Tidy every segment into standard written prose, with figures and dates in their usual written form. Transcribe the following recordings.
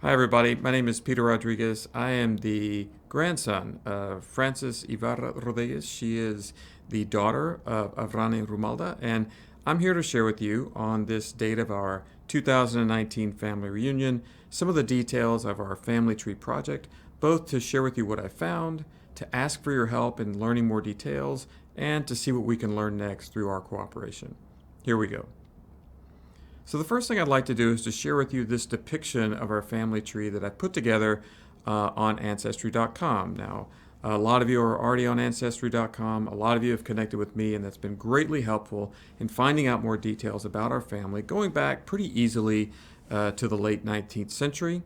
Hi, everybody. My name is Peter Rodriguez. I am the grandson of Frances Ybarra-Rodriguez. She is the daughter of Avran and Rumalda, and I'm here to share with you on this date of our 2019 family reunion some of the details of our family tree project, both to share with you what I found, to ask for your help in learning more details, and to see what we can learn next through our cooperation. Here we go. So the first thing I'd like to do is to share with you this depiction of our family tree that I put together on Ancestry.com. Now, a lot of you are already on Ancestry.com. A lot of you have connected with me, and that's been greatly helpful in finding out more details about our family, going back pretty easily to the late 19th century.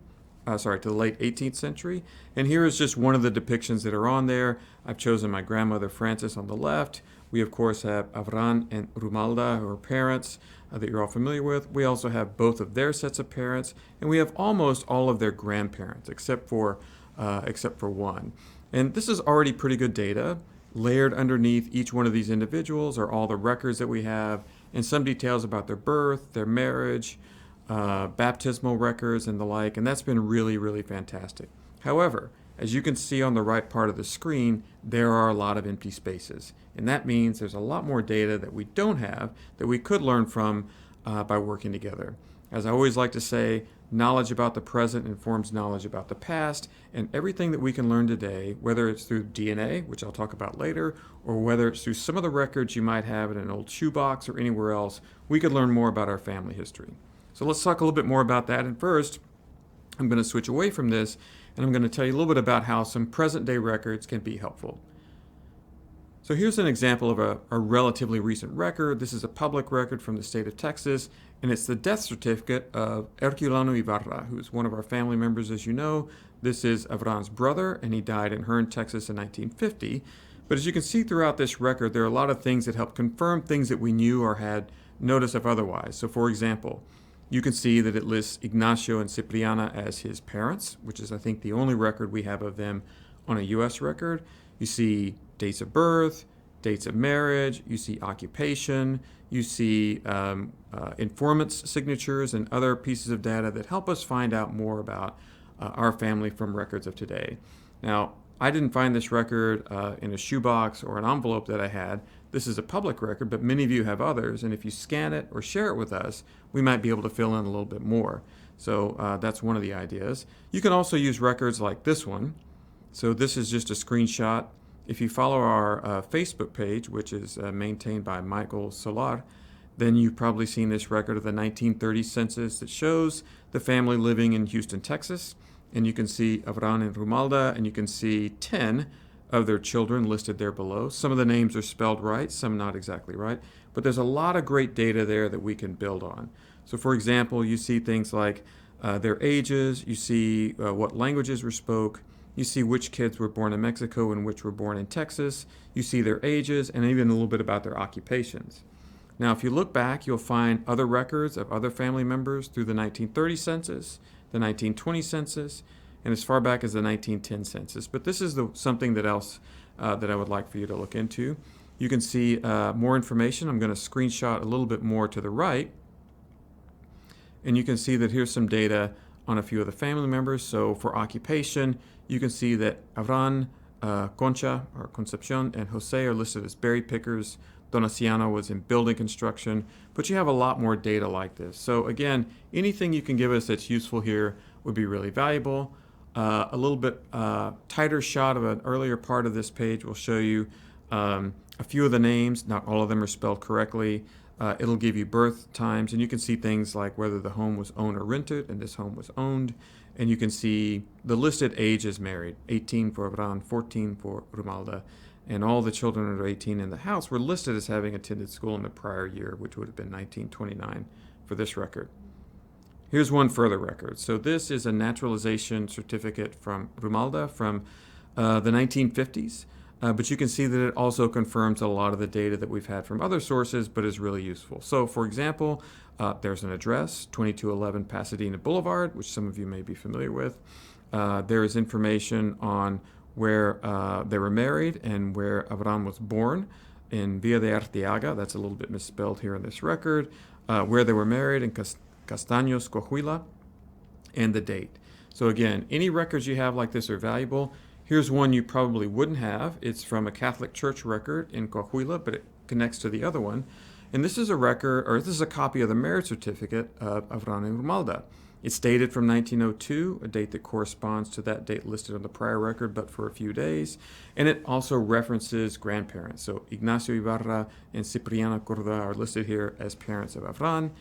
To the late 18th century. And here is just one of the depictions that are on there. I've chosen my grandmother Frances on the left. We, of course, have Avran and Rumalda, who are parents that you're all familiar with. We also have both of their sets of parents, and we have almost all of their grandparents, except for one. And this is already pretty good data. Layered underneath each one of these individuals are all the records that we have, and some details about their birth, their marriage, baptismal records, and the like, and that's been really, really fantastic. However, as you can see on the right part of the screen, there are a lot of empty spaces, and that means there's a lot more data that we don't have that we could learn from by working together. As I always like to say, knowledge about the present informs knowledge about the past, and everything that we can learn today, whether it's through DNA, which I'll talk about later, or whether it's through some of the records you might have in an old shoebox or anywhere else, we could learn more about our family history. So let's talk a little bit more about that. And first, I'm going to switch away from this, and I'm going to tell you a little bit about how some present-day records can be helpful. So here's an example of a relatively recent record. This is a public record from the state of Texas, and it's the death certificate of Herculano Ybarra, who is one of our family members, as you know. This is Avran's brother, and he died in Hearne, Texas in 1950. But as you can see throughout this record, there are a lot of things that help confirm things that we knew or had notice of otherwise. So for example, you can see that it lists Ignacio and Cipriana as his parents, which is, I think, the only record we have of them on a U.S. record. You see dates of birth, dates of marriage, you see occupation, you see informants' signatures and other pieces of data that help us find out more about our family from records of today. Now, I didn't find this record in a shoebox or an envelope that I had. This is a public record, but many of you have others, and if you scan it or share it with us, we might be able to fill in a little bit more. So that's one of the ideas. You can also use records like this one. So this is just a screenshot. If you follow our Facebook page, which is maintained by Michael Solar, then you've probably seen this record of the 1930 census that shows the family living in Houston, Texas. And you can see Avran and Rumalda, and you can see 10 of their children listed there below. Some of the names are spelled right, some not exactly right, but there's a lot of great data there that we can build on. So for example, you see things like their ages, you see what languages were spoke, you see which kids were born in Mexico and which were born in Texas, you see their ages, and even a little bit about their occupations. Now, if you look back, you'll find other records of other family members through the 1930 census, the 1920 census, and as far back as the 1910 census. But this is something that else that I would like for you to look into. You can see more information. I'm going to screenshot a little bit more to the right, and you can see that here's some data on a few of the family members. So for occupation, you can see that Avran, Concha, or Concepcion, and Jose are listed as berry pickers. Donaciano was in building construction, but you have a lot more data like this. So again, anything you can give us that's useful here would be really valuable. A little bit tighter shot of an earlier part of this page will show you a few of the names. Not all of them are spelled correctly. It'll give you birth times, and you can see things like whether the home was owned or rented, and this home was owned. And you can see the listed ages married, 18 for Avran, 14 for Rumalda, and all the children under 18 in the house were listed as having attended school in the prior year, which would have been 1929 for this record. Here's one further record. So this is a naturalization certificate from Rumalda from the 1950s, but you can see that it also confirms a lot of the data that we've had from other sources, but is really useful. So for example, there's an address, 2211 Pasadena Boulevard, which some of you may be familiar with. There is information on where they were married and where Avram was born in Villa de Arteaga. That's a little bit misspelled here in this record. Where they were married in Castaños, Coahuila, and the date. So again, any records you have like this are valuable. Here's one you probably wouldn't have. It's from a Catholic Church record in Coahuila, but it connects to the other one. And this is a record, or this is a copy of the marriage certificate of Avran Romalda. It's dated from 1902, a date that corresponds to that date listed on the prior record, but for a few days. And it also references grandparents. So Ignacio Ibarra and Cipriana Corda are listed here as parents of Avran.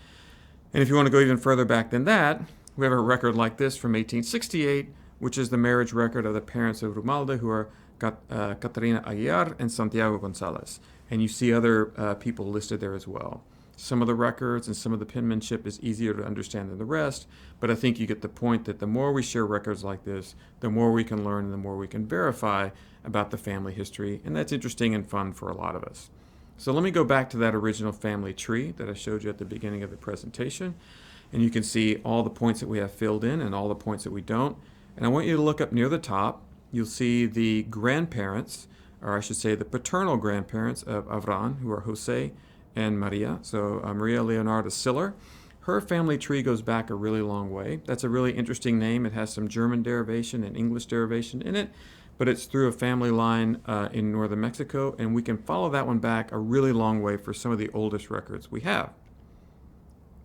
And if you want to go even further back than that, we have a record like this from 1868, which is the marriage record of the parents of Romalda, who are Catarina Aguiar and Santiago Gonzalez. And you see other people listed there as well. Some of the records and some of the penmanship is easier to understand than the rest, but I think you get the point that the more we share records like this, the more we can learn and the more we can verify about the family history, and that's interesting and fun for a lot of us. So let me go back to that original family tree that I showed you at the beginning of the presentation, and you can see all the points that we have filled in and all the points that we don't. And I want you to look up near the top. You'll see the grandparents, or I should say the paternal grandparents of Avran, who are Jose and Maria. So Maria Leonarda Siller. Her family tree goes back a really long way. That's a really interesting name. It has some German derivation and English derivation in it, but it's through a family line in northern Mexico, and we can follow that one back a really long way for some of the oldest records we have.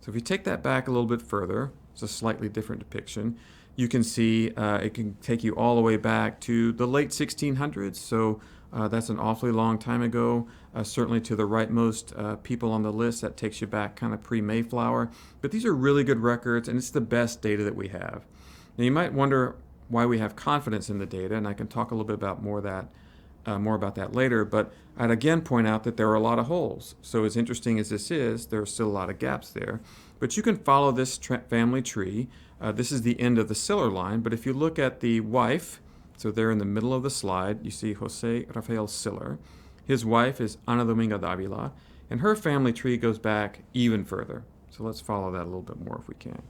So if you take that back a little bit further, it's a slightly different depiction. You can see it can take you all the way back to the late 1600s. So that's an awfully long time ago. Certainly to the rightmost people on the list, that takes you back kind of pre-Mayflower. But these are really good records, and it's the best data that we have. Now you might wonder why we have confidence in the data, and I can talk a little bit about more about that later. But I'd again point out that there are a lot of holes. So as interesting as this is, there are still a lot of gaps there. But you can follow this family tree. This is the end of the Siller line, but if you look at the wife, so there in the middle of the slide, you see Jose Rafael Siller. His wife is Ana Dominga Davila, and her family tree goes back even further. So let's follow that a little bit more if we can.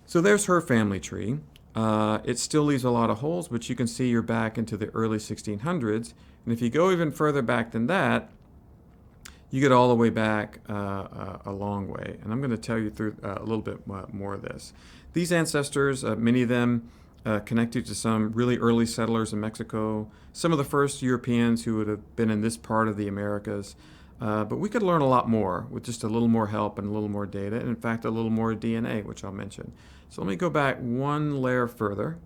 So there's her family tree. It still leaves a lot of holes, but you can see you're back into the early 1600s. And if you go even further back than that, you get all the way back a long way. And I'm going to tell you through a little bit more of this. These ancestors, many of them connected to some really early settlers in Mexico, some of the first Europeans who would have been in this part of the Americas. But we could learn a lot more with just a little more help and a little more data, and in fact, a little more DNA, which I'll mention. So let me go back one layer further.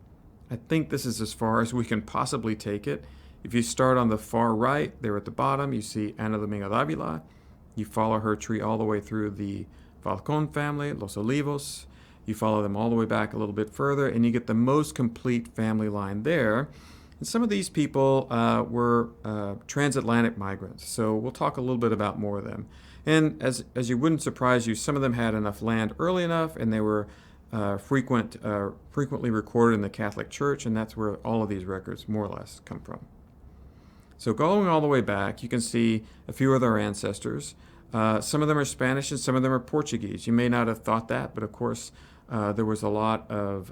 I think this is as far as we can possibly take it. If you start on the far right, there at the bottom, you see Ana Dominga Davila. You follow her tree all the way through the Falcon family, Los Olivos. You follow them all the way back a little bit further, and you get the most complete family line there. And some of these people were transatlantic migrants, so we'll talk a little bit about more of them. And as you wouldn't surprise you, some of them had enough land early enough, and they were frequently recorded in the Catholic Church, and that's where all of these records more or less come from. So going all the way back, you can see a few of their ancestors. Some of them are Spanish and some of them are Portuguese. You may not have thought that, but of course there was a lot of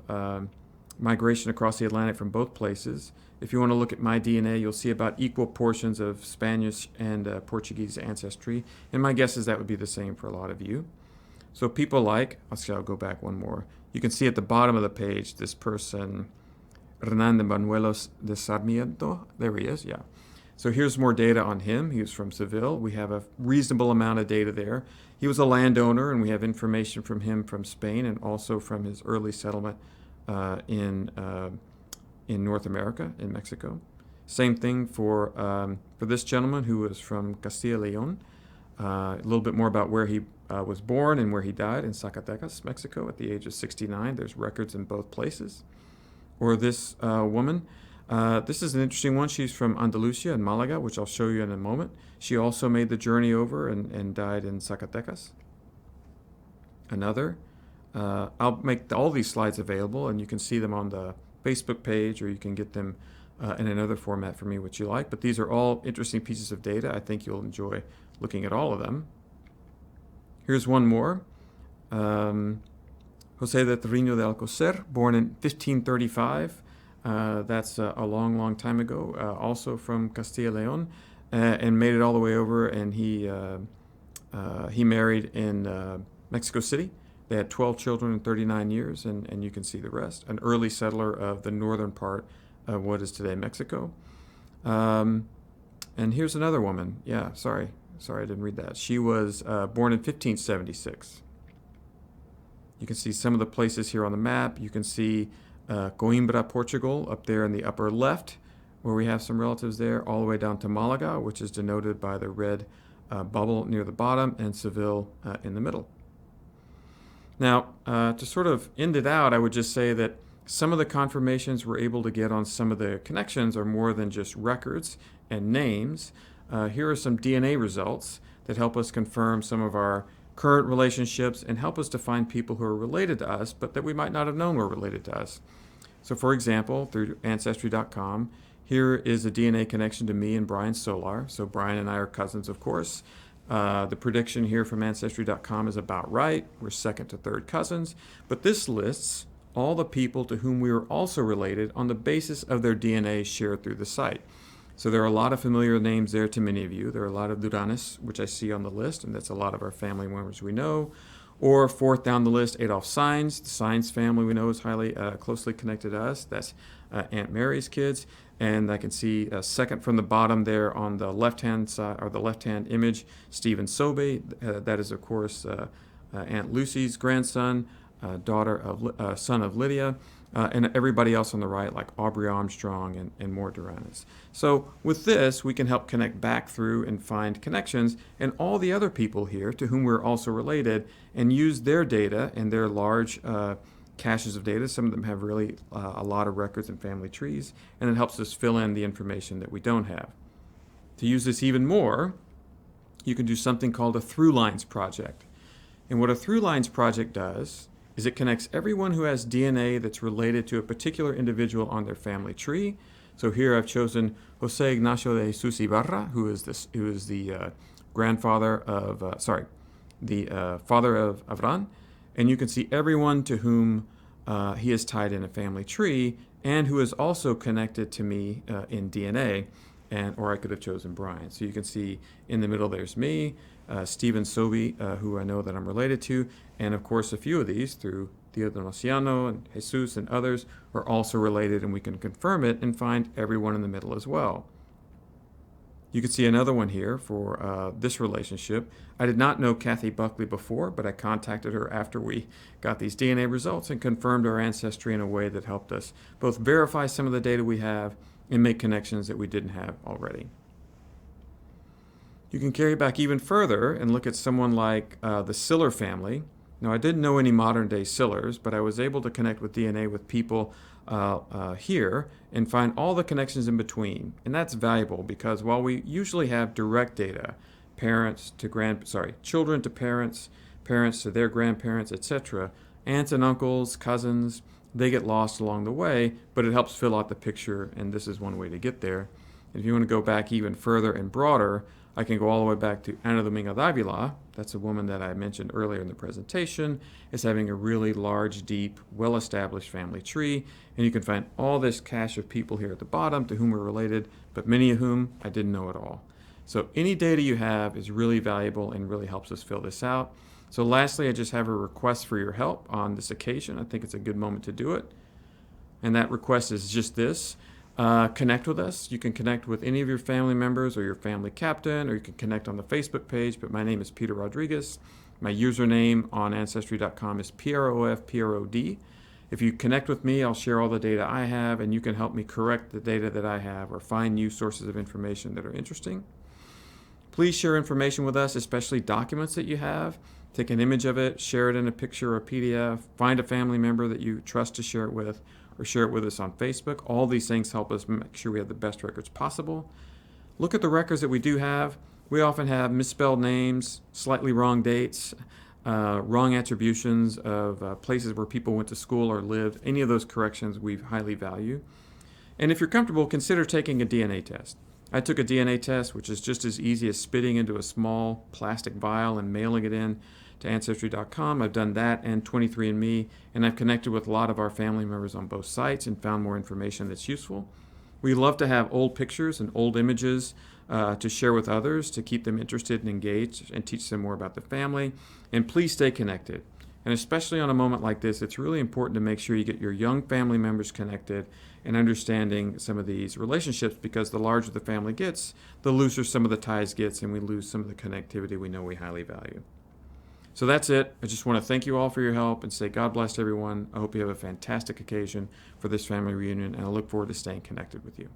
migration across the Atlantic from both places. If you want to look at my DNA, you'll see about equal portions of Spanish and Portuguese ancestry, and my guess is that would be the same for a lot of you. So people like, I'll go back one more. You can see at the bottom of the page this person, Hernan de Banuelos de Sarmiento. There he is, yeah. So here's more data on him. He was from Seville. We have a reasonable amount of data there. He was a landowner, and we have information from him from Spain and also from his early settlement in North America, in Mexico. Same thing for this gentleman who was from Castilla y León. A little bit more about where he was born and where he died in Zacatecas, Mexico, at the age of 69. There's records in both places. Or this woman. This is an interesting one. She's from Andalusia in Malaga, which I'll show you in a moment. She also made the journey over and died in Zacatecas. Another. I'll make all these slides available, and you can see them on the Facebook page, or you can get them in another format for me, which you like. But these are all interesting pieces of data. I think you'll enjoy looking at all of them. Here's one more. Jose de Trevino de Alcocer, born in 1535. That's a long, long time ago, also from Castilla y León, and made it all the way over, and he married in Mexico City, They had 12 children in 39 years, and you can see the rest. An early settler of the northern part of what is today Mexico. And here's another woman. Yeah, sorry, I didn't read that. She was born in 1576. You can see some of the places here on the map. You can see Coimbra, Portugal, up there in the upper left, where we have some relatives there, all the way down to Malaga, which is denoted by the red bubble near the bottom, and Seville in the middle. Now, to sort of end it out, I would just say that some of the confirmations we're able to get on some of the connections are more than just records and names. Here are some DNA results that help us confirm some of our current relationships and help us to find people who are related to us, but that we might not have known were related to us. So for example, through Ancestry.com, here is a DNA connection to me and Brian Solar. So Brian and I are cousins, of course. The prediction here from Ancestry.com is about right. We're second to third cousins. But this lists all the people to whom we are also related on the basis of their DNA shared through the site. So there are a lot of familiar names there to many of you. There are a lot of Duranes, which I see on the list, and that's a lot of our family members we know. Or fourth down the list, Adolf Sainz. The Sainz family we know is highly closely connected to us. That's Aunt Mary's kids. And I can see second from the bottom there on the left-hand side, or the left-hand image, Stephen Sobe. That is, of course, Aunt Lucy's grandson, son of Lydia. And everybody else on the right, like Aubrey Armstrong and more Duranes. So with this, we can help connect back through and find connections and all the other people here to whom we're also related, and use their data and their large caches of data. Some of them have really a lot of records and family trees, and it helps us fill in the information that we don't have. To use this even more, you can do something called a Through Lines project. And what a Through Lines project does is it connects everyone who has DNA that's related to a particular individual on their family tree. So here I've chosen Jose Ignacio de Jesus Ybarra, who is the grandfather of, father of Avran. And you can see everyone to whom he is tied in a family tree, and who is also connected to me in DNA, or I could have chosen Brian. So you can see in the middle there's me, Stephen Sobe, who I know that I'm related to, and of course a few of these through Theodonostiano and Jesus and others are also related, and we can confirm it and find everyone in the middle as well. You can see another one here for this relationship. I did not know Kathy Buckley before, but I contacted her after we got these DNA results and confirmed our ancestry in a way that helped us both verify some of the data we have and make connections that we didn't have already. You can carry back even further and look at someone like the Siller family. Now, I didn't know any modern-day Sillers, but I was able to connect with DNA with people here and find all the connections in between. And that's valuable because while we usually have direct data, children to parents, parents to their grandparents, etc., aunts and uncles, cousins, they get lost along the way, but it helps fill out the picture, and this is one way to get there. And if you want to go back even further and broader, I can go all the way back to Ana Dominga Davila. That's a woman that I mentioned earlier in the presentation, as having a really large, deep, well-established family tree. And you can find all this cache of people here at the bottom to whom we're related, but many of whom I didn't know at all. So any data you have is really valuable and really helps us fill this out. So lastly, I just have a request for your help on this occasion. I think it's a good moment to do it. And that request is just this. Connect with us. You can connect with any of your family members or your family captain, or you can connect on the Facebook page, but my name is Peter Rodriguez. My username on Ancestry.com is PROFPROD. If you connect with me, I'll share all the data I have, and you can help me correct the data that I have or find new sources of information that are interesting. Please share information with us, especially documents that you have. Take an image of it, share it in a picture or a PDF, find a family member that you trust to share it with, or share it with us on Facebook. All these things help us make sure we have the best records possible. Look at the records that we do have. We often have misspelled names, slightly wrong dates, wrong attributions of places where people went to school or lived. Any of those corrections we highly value. And if you're comfortable, consider taking a DNA test. I took a DNA test, which is just as easy as spitting into a small plastic vial and mailing it in to Ancestry.com. I've done that and 23andMe, and I've connected with a lot of our family members on both sites and found more information that's useful. We love to have old pictures and old images to share with others to keep them interested and engaged and teach them more about the family. And please stay connected. And especially on a moment like this, it's really important to make sure you get your young family members connected and understanding some of these relationships, because the larger the family gets, the looser some of the ties gets, and we lose some of the connectivity we know we highly value. So that's it. I just want to thank you all for your help and say God bless everyone. I hope you have a fantastic occasion for this family reunion, and I look forward to staying connected with you.